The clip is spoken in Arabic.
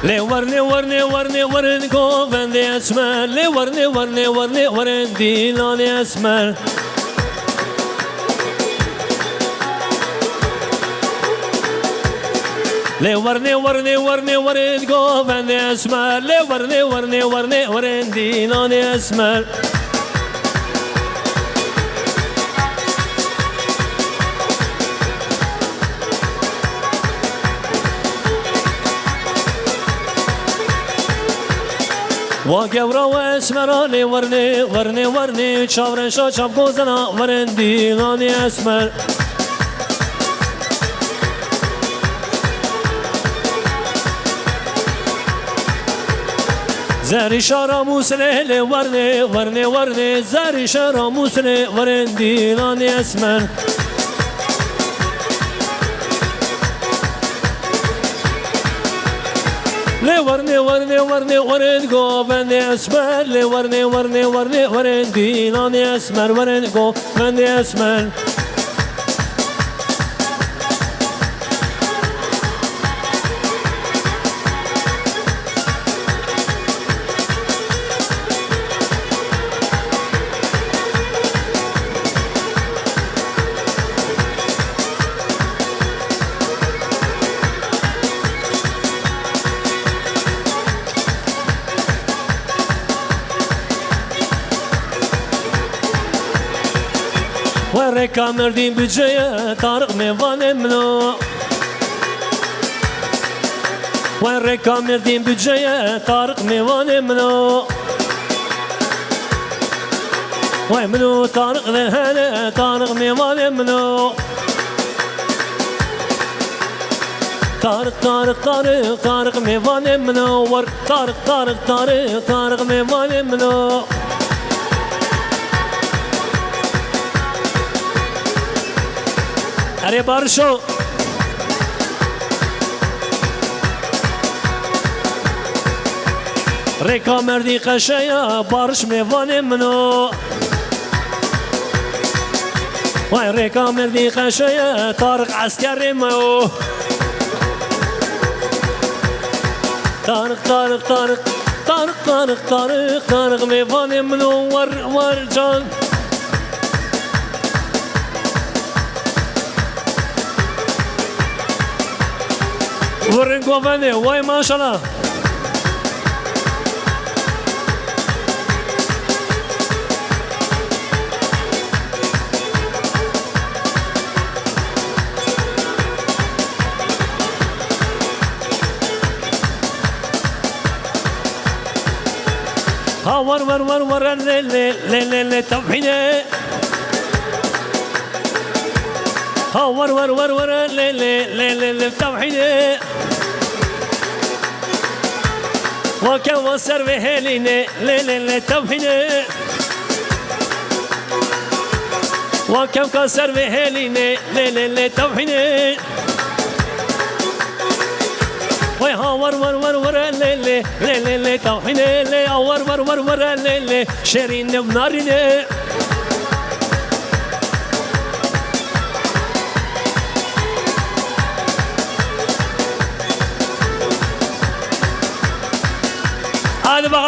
لي ورني ورني ورني ورن قوفندي اسمر لي ورني ورني ورني ورن ديلاني اسمر لي ورني ورني ورني ورن قوفندي اسمر لي ورني ورني ورني ورن ديلاني اسمر وقبرا واسمراني ورني ورني ورني شاورن شا شاب قوزنا ورن ديلاني اسمر زاري شارا موسلي ورني ورني ورني زاري شارا موسلي ورن ديلاني اسمر لي ورني ورني ورني ورن قوفندي اسمر لي ورني ورني ورني ورن ديلاني اسمر ورن قوفندي اسمر وركا مردين بجاية طارق ميوان منو وركا مردين بجاية طارق ميوان منو ومنو طارق ذهنا طارق ميوان منو طارق طارق طارق طارق ميوان منور طارق طارق طارق طارق ميوان منو أري بارشو ريكا مردي قشايا بارش ميوان منو واي ريكا مردي قشايا طارق عسكري مو طارق طارق طارق طارق طارق طارق طارق ميوان منو ورجان ورن قوفندي واي ما شاء الله ها ور ور ور ور لي لي لي لي توحيدي ها ور ور ور ور لي لي لي لي توحيدي وكان وسر بهليني لي لي لي توحيدي وكان كسر بهليني لي لي لي توحيدي وي ها ور ور ور ور لي لي لي لي توحيدي لي ور ور ور ور لي لي شيرين بناريني هذا